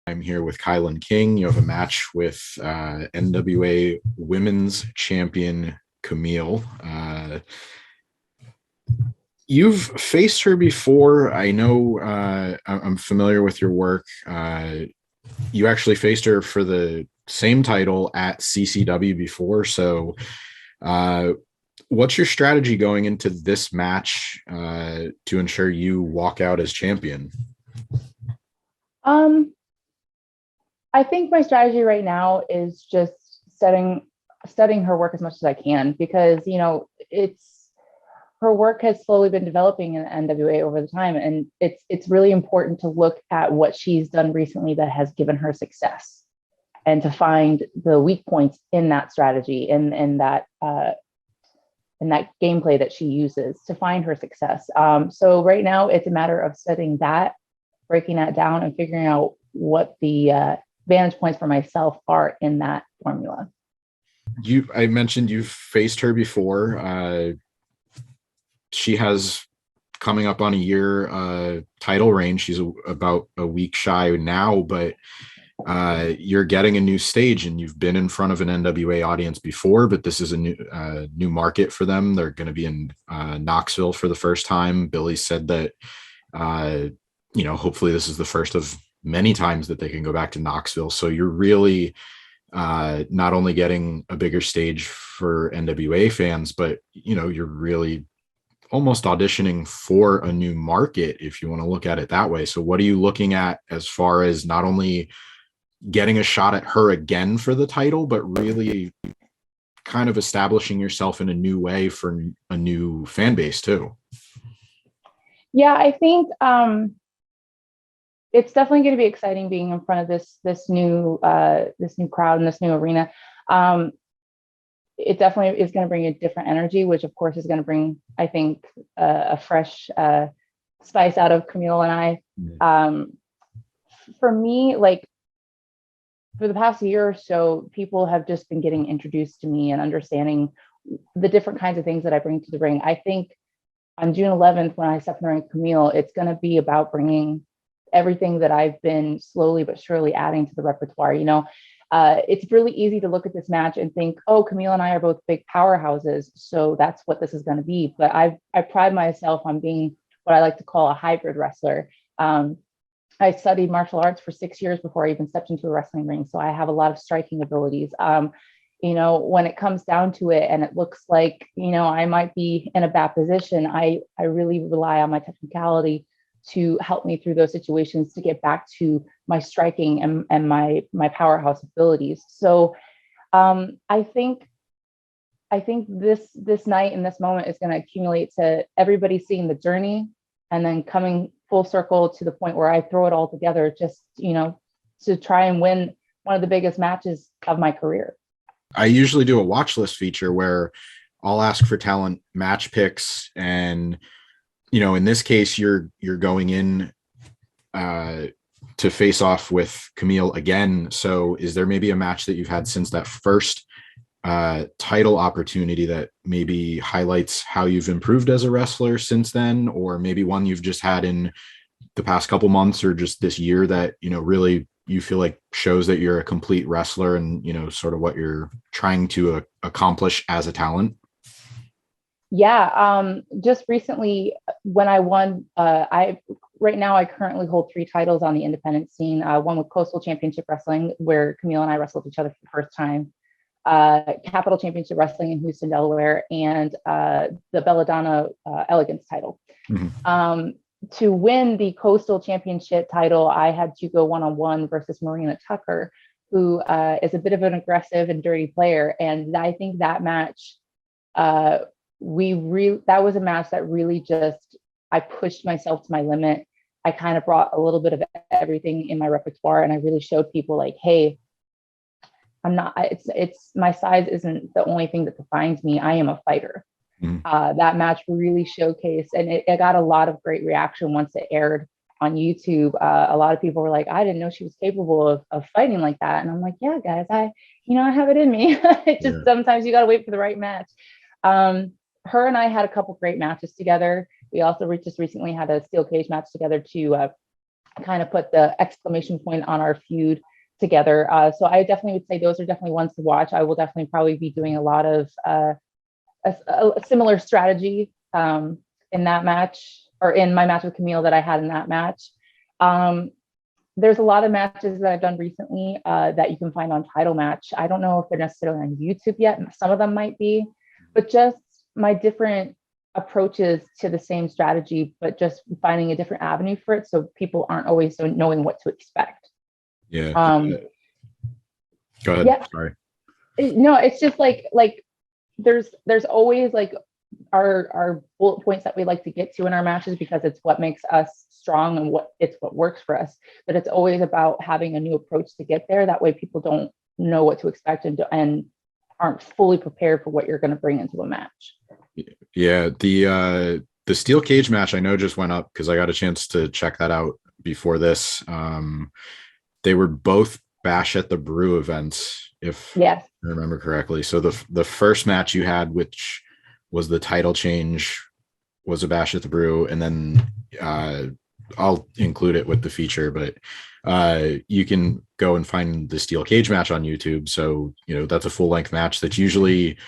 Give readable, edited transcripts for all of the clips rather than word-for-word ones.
I'm here with KiLynn King. You have a match with NWA Women's Champion Kamille. You've faced her before. I know I'm familiar with your work. You actually faced her for the same title at CCW before. So what's your strategy going into this match to ensure you walk out as champion? I think my strategy right now is just studying her work as much as I can, because it's her work has slowly been developing in the NWA over the time, and it's really important to look at what she's done recently that has given her success, and to find the weak points in that strategy and that gameplay that she uses to find her success. So right now it's a matter of studying that, breaking that down, and figuring out what the vantage points for myself are in that formula. I mentioned you've faced her before. She has coming up on a year title reign. She's about a week shy now, but you're getting a new stage, and you've been in front of an NWA audience before, but this is a new market for them. They're going to be in Knoxville for the first time. Billy said that hopefully this is the first of many times that they can go back to Knoxville. So you're really not only getting a bigger stage for NWA fans, but you're really almost auditioning for a new market, if you want to look at it that way. So what are you looking at as far as not only getting a shot at her again for the title, but really kind of establishing yourself in a new way for a new fan base too? Yeah, I think it's definitely going to be exciting being in front of this new crowd and this new arena. It definitely is going to bring a different energy, which of course is going to bring, I think, a fresh spice out of Kamille and I. For me, like for the past year or so, people have just been getting introduced to me and understanding the different kinds of things that I bring to the ring. I think on June 11th, when I step in the ring with Kamille, it's going to be about bringing everything that I've been slowly but surely adding to the repertoire. It's really easy to look at this match and think, oh, Kamille and I are both big powerhouses, so that's what this is going to be. But I pride myself on being what I like to call a hybrid wrestler. I studied martial arts for 6 years before I even stepped into a wrestling ring, so I have a lot of striking abilities. When it comes down to it and it looks like, I might be in a bad position, I really rely on my technicality to help me through those situations to get back to my striking and my powerhouse abilities. So I think this night and this moment is going to accumulate to everybody seeing the journey and then coming full circle to the point where I throw it all together just, to try and win one of the biggest matches of my career. I usually do a watch list feature where I'll ask for talent match picks, and in this case, you're going in to face off with Kamille again. So is there maybe a match that you've had since that first title opportunity that maybe highlights how you've improved as a wrestler since then, or maybe one you've just had in the past couple months or just this year that, really you feel like shows that you're a complete wrestler and, sort of what you're trying to accomplish as a talent? Yeah, just recently when I won, right now I currently hold 3 titles on the independent scene. One with Coastal Championship Wrestling, where Kamille and I wrestled each other for the first time. Capital Championship Wrestling in Houston, Delaware, and the Belladonna Elegance title. Mm-hmm. To win the Coastal Championship title, I had to go one-on-one versus Marina Tucker, who is a bit of an aggressive and dirty player. And I think that match, that was a match that really just, I pushed myself to my limit. I kind of brought a little bit of everything in my repertoire, and I really showed people like, hey, it's my size isn't the only thing that defines me. I am a fighter. Mm-hmm. That match really showcased, and it got a lot of great reaction once it aired on YouTube. A lot of people were like, I didn't know she was capable of fighting like that. And I'm like, yeah, guys, I have it in me. It just, sometimes you got to wait for the right match. Her and I had a couple great matches together. We also just recently had a steel cage match together to kind of put the exclamation point on our feud together. So I definitely would say those are definitely ones to watch. I will definitely probably be doing a lot of a similar strategy in that match, or in my match with Kamille that I had in that match. There's a lot of matches that I've done recently that you can find on Title Match. I don't know if they're necessarily on YouTube yet. Some of them might be, but just my different approaches to the same strategy, but just finding a different avenue for it, so people aren't always knowing what to expect. Yeah. Go ahead. Yeah. Sorry. No, it's just like there's always like our bullet points that we like to get to in our matches, because it's what makes us strong and what works for us. But it's always about having a new approach to get there. That way people don't know what to expect and aren't fully prepared for what you're going to bring into a match. Yeah, the steel cage match I know just went up because I got a chance to check that out before this. They were both Bash at the Brew events, if Yes. I remember correctly. So the first match you had, which was the title change, was a Bash at the Brew, and then I'll include it with the feature, but you can go and find the steel cage match on YouTube. So, that's a full length match. That's usually,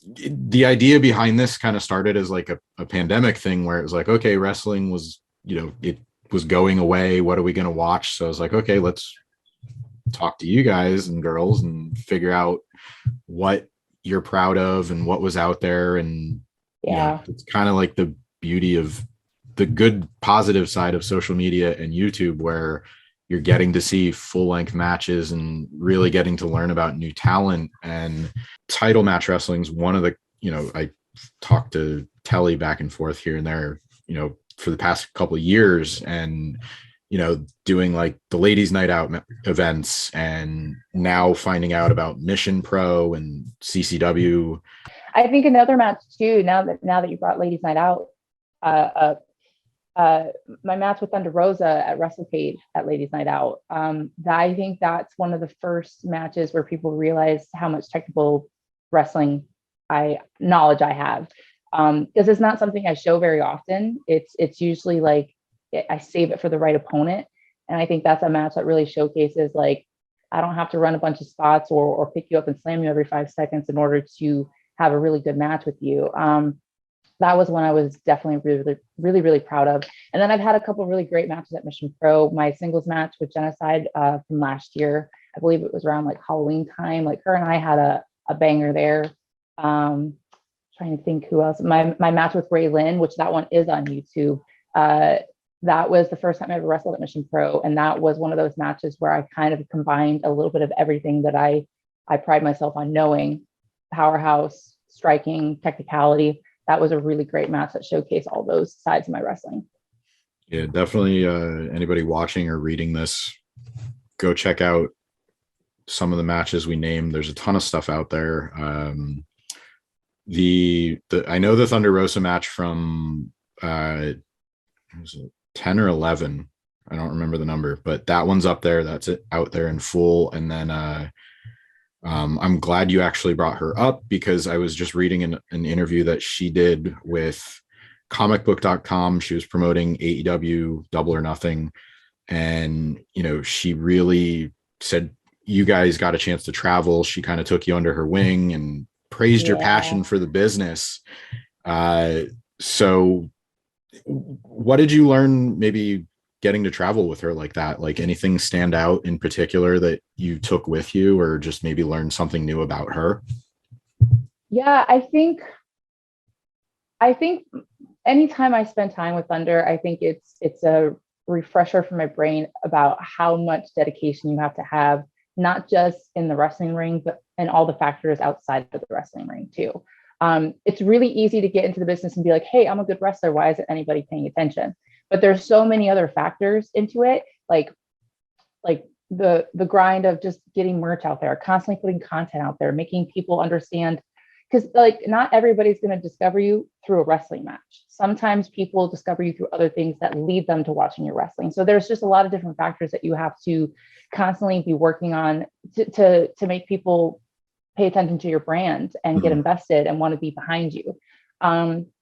the idea behind this kind of started as like a pandemic thing where it was like, okay, wrestling was, it was going away. What are we going to watch? So I was like, okay, let's talk to you guys and girls and figure out what you're proud of and what was out there. And it's kind of like the beauty of the good positive side of social media and YouTube, where you're getting to see full length matches and really getting to learn about new talent. And title match wrestling is one of the, I talked to Telly back and forth here and there, for the past couple of years, and doing like the ladies night out events, and now finding out about Mission Pro and CCW. I think another match too, now that you brought ladies night out, my match with Thunder Rosa at WrestleCade at ladies night out, I think that's one of the first matches where people realize how much technical wrestling knowledge I have, because it's not something I show very often. It's usually like I save it for the right opponent. And I think that's a match that really showcases, like, I don't have to run a bunch of spots or pick you up and slam you every 5 seconds in order to have a really good match with you. That was one I was definitely really, really, really proud of. And then I've had a couple of really great matches at Mission Pro. My singles match with Genocide from last year, I believe it was around like Halloween time. Like, her and I had a banger there. Trying to think who else. My match with Ray Lynn, which that one is on YouTube. That was the first time I ever wrestled at Mission Pro. And that was one of those matches where I kind of combined a little bit of everything that I pride myself on knowing: powerhouse, striking, technicality. That was a really great match that showcased all those sides of my wrestling. Yeah, definitely. Anybody watching or reading this, go check out some of the matches we named. There's a ton of stuff out there. I know the Thunder Rosa match from was it 10 or 11? I don't remember the number, but that one's up there. That's it, out there in full. And then I'm glad you actually brought her up, because I was just reading an interview that she did with comicbook.com. She was promoting AEW Double or Nothing. And, she really said, you guys got a chance to travel. She kind of took you under her wing and praised your passion for the business. So what did you learn maybe getting to travel with her like that? Like, anything stand out in particular that you took with you, or just maybe learn something new about her? Yeah, I think anytime I spend time with Thunder, I think it's a refresher for my brain about how much dedication you have to have, not just in the wrestling ring, but in all the factors outside of the wrestling ring too. It's really easy to get into the business and be like, hey, I'm a good wrestler. Why isn't anybody paying attention? But there's so many other factors into it, like the grind of just getting merch out there, constantly putting content out there, making people understand. Because like, not everybody's going to discover you through a wrestling match. Sometimes people discover you through other things that lead them to watching your wrestling. So there's just a lot of different factors that you have to constantly be working on to make people pay attention to your brand and get invested and want to be behind you.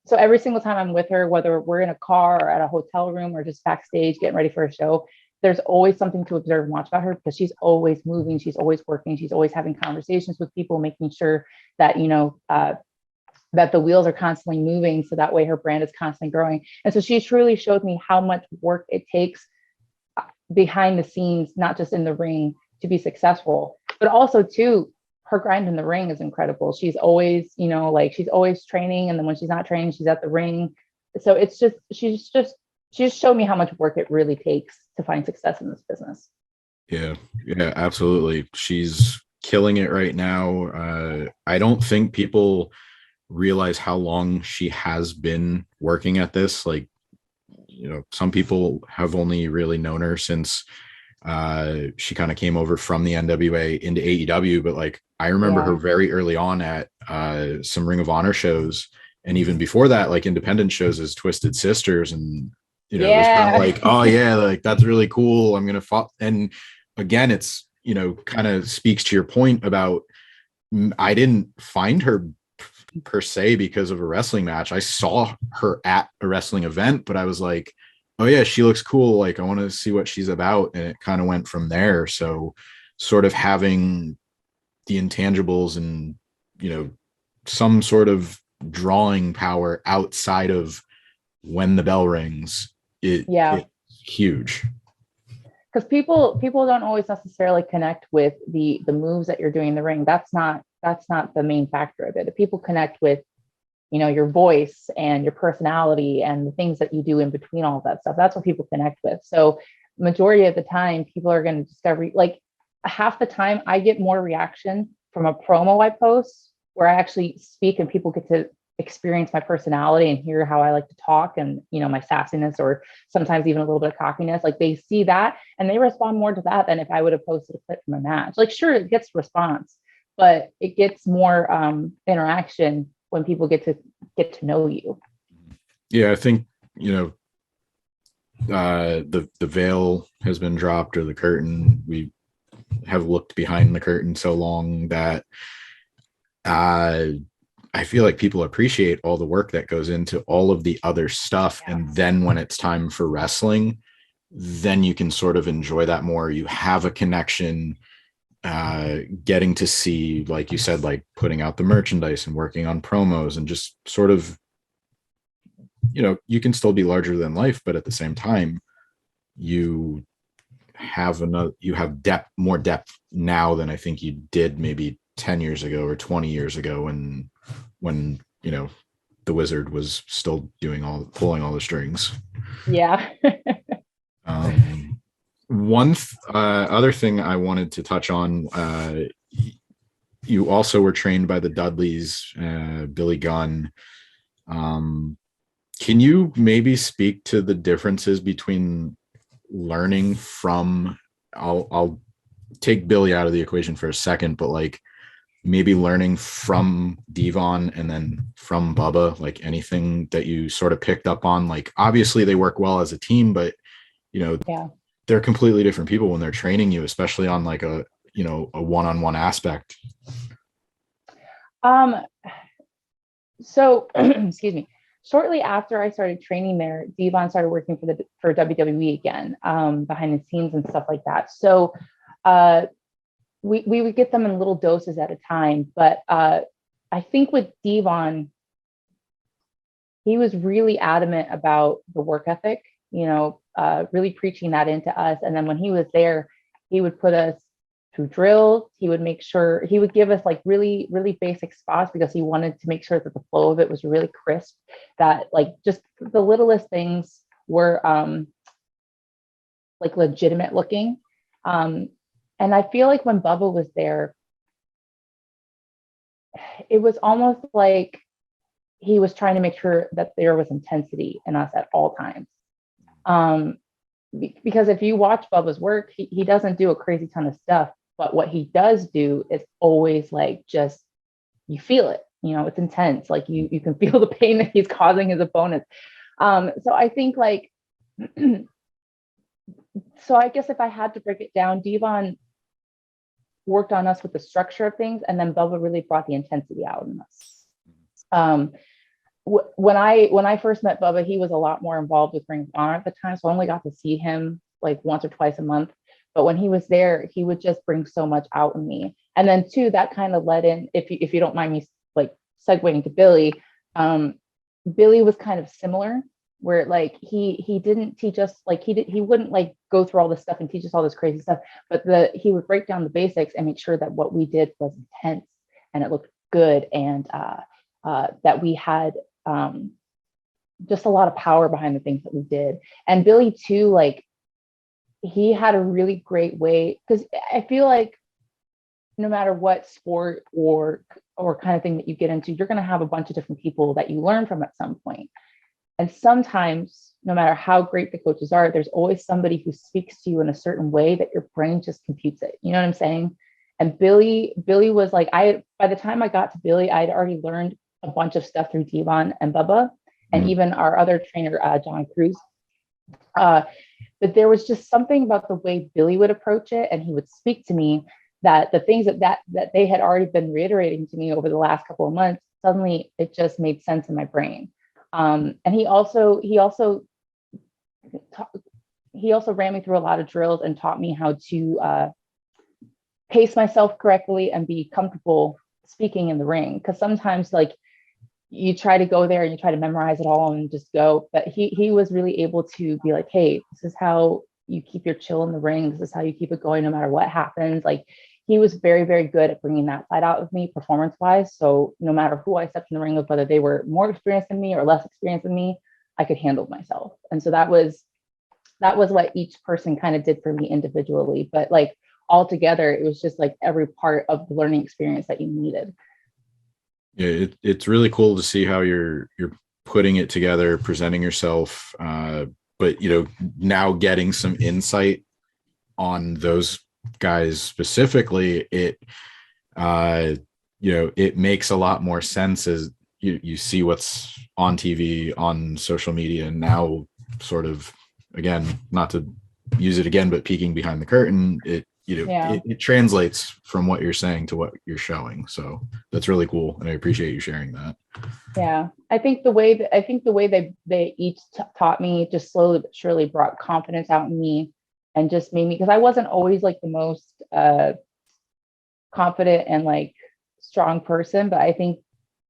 So every single time I'm with her, whether we're in a car or at a hotel room or just backstage getting ready for a show, there's always something to observe and watch about her, because she's always moving, she's always working, she's always having conversations with people, making sure that, that the wheels are constantly moving, so that way her brand is constantly growing. And so she truly showed me how much work it takes behind the scenes, not just in the ring, to be successful, but also too, her grind in the ring is incredible. She's always, she's always training, and then when she's not training, she's at the ring. So it's just, she just showed me how much work it really takes to find success in this business. Yeah, absolutely. She's killing it right now. I don't think people realize how long she has been working at this. Like, some people have only really known her since she kind of came over from the NWA into AEW, but like I remember her very early on at some Ring of Honor shows, and even before that, like independent shows as Twisted Sisters, and it was kind of like, oh yeah, like that's really cool. I'm gonna follow. And again, it's kind of speaks to your point about I didn't find her per se because of a wrestling match. I saw her at a wrestling event, but I was like, oh yeah, she looks cool. Like I want to see what she's about. And it kind of went from there. So sort of having the intangibles and, some sort of drawing power outside of when the bell rings, it's huge. Because people don't always necessarily connect with the moves that you're doing in the ring. That's not the main factor of it. If people connect with, your voice and your personality and the things that you do in between all of that stuff, that's what people connect with. So majority of the time, people are going to discover, like half the time I get more reaction from a promo I post where I actually speak and people get to experience my personality and hear how I like to talk and, my sassiness, or sometimes even a little bit of cockiness. Like they see that and they respond more to that than if I would have posted a clip from a match. Like, sure, it gets response, but it gets more interaction when people get to know you. Yeah, I think, the veil has been dropped, or the curtain. We have looked behind the curtain so long that I feel like people appreciate all the work that goes into all of the other stuff. And then when it's time for wrestling, then you can sort of enjoy that more. You have a connection, getting to see, like you said, like putting out the merchandise and working on promos and just sort of, you can still be larger than life, but at the same time, you have more depth now than I think you did maybe 10 years ago or 20 years ago when the Wizard was still pulling all the strings. Yeah. One other thing I wanted to touch on, you also were trained by the Dudleys, Billy Gunn. Can you maybe speak to the differences between learning from, I'll take Billy out of the equation for a second, but like maybe learning from Devon and then from Bubba, like anything that you sort of picked up on? Like obviously they work well as a team, but they're completely different people when they're training you, especially on like a one-on-one aspect. So excuse me. Shortly after I started training there, Devon started working for WWE again, behind the scenes and stuff like that. So we would get them in little doses at a time. But I think with Devon, he was really adamant about the work ethic, really preaching that into us. And then when he was there, he would put us through drills. He would make sure, he would give us like really, really basic spots because he wanted to make sure that the flow of it was really crisp, that like just the littlest things were like legitimate looking. And I feel like when Bubba was there, it was almost like he was trying to make sure that there was intensity in us at all times. Because if you watch Bubba's work, he doesn't do a crazy ton of stuff, but what he does do is always like, just, you feel it, it's intense. Like you can feel the pain that he's causing his opponents. So I think like, so I guess if I had to break it down, Devon worked on us with the structure of things, and then Bubba really brought the intensity out in us. when I first met Bubba, he was a lot more involved with Ring of Honor at the time, so I only got to see him like once or twice a month. But when he was there, he would just bring so much out in me. And then too, that kind of led in, if you don't mind me like segueing to Billy, Billy was kind of similar, where like he didn't teach us, like he wouldn't like go through all this stuff and teach us all this crazy stuff, but he would break down the basics and make sure that what we did was intense and it looked good, and that we had just a lot of power behind the things that we did. And Billy too, like he had a really great way, because I feel like no matter what sport or kind of thing that you get into, you're going to have a bunch of different people that you learn from at some point. And sometimes, no matter how great the coaches are, there's always somebody who speaks to you in a certain way that your brain just computes it. You know what I'm saying? And Billy was like, by the time I got to Billy, I'd already learned a bunch of stuff through Devon and Bubba, and even our other trainer, John Cruz. But there was just something about the way Billy would approach it, and he would speak to me, that the things that they had already been reiterating to me over the last couple of months, suddenly it just made sense in my brain. And he also ran me through a lot of drills and taught me how to pace myself correctly and be comfortable speaking in the ring. Because sometimes like you try to go there and you try to memorize it all and just go, but he was really able to be like, hey, this is how you keep your chill in the ring. This is how you keep it going no matter what happens. Like he was very, very good at bringing that side out of me performance wise. So no matter who I stepped in the ring with, whether they were more experienced than me or less experienced than me, I could handle myself. And so that was what each person kind of did for me individually. But like all together, it was just like every part of the learning experience that you needed. Yeah, it's really cool to see how you're putting it together, presenting yourself, but now getting some insight on those guys specifically, it makes a lot more sense as you see what's on TV, on social media, and now sort of, again, not to use it again, but peeking behind the curtain, it translates from what you're saying to what you're showing. So that's really cool, and I appreciate you sharing that. Yeah, I think the way they each taught me just slowly but surely brought confidence out in me, and just made me, because I wasn't always like the most confident and like strong person, but I think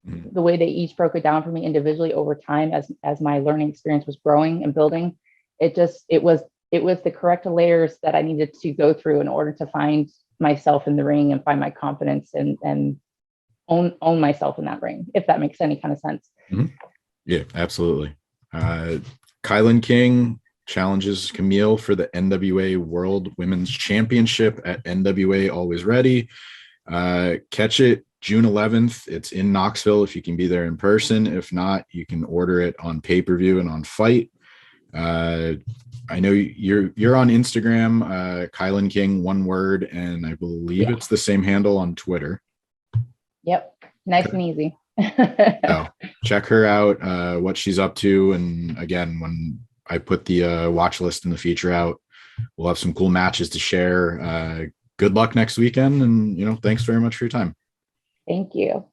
the way they each broke it down for me individually over time, as my learning experience was growing and building, it was the correct layers that I needed to go through in order to find myself in the ring and find my confidence and own myself in that ring, if that makes any kind of sense. Mm-hmm. Yeah, absolutely. KiLynn King challenges Kamille for the NWA World Women's Championship at NWA Alwayz Ready. Catch it June 11th. It's in Knoxville if you can be there in person. If not, you can order it on pay-per-view and on Fight. I know you're on Instagram, KiLynn King, one word, and I believe it's the same handle on Twitter. Yep. Nice and easy. So check her out, what she's up to. And again, when I put the watch list and the feature out, we'll have some cool matches to share. Good luck next weekend. And, thanks very much for your time. Thank you.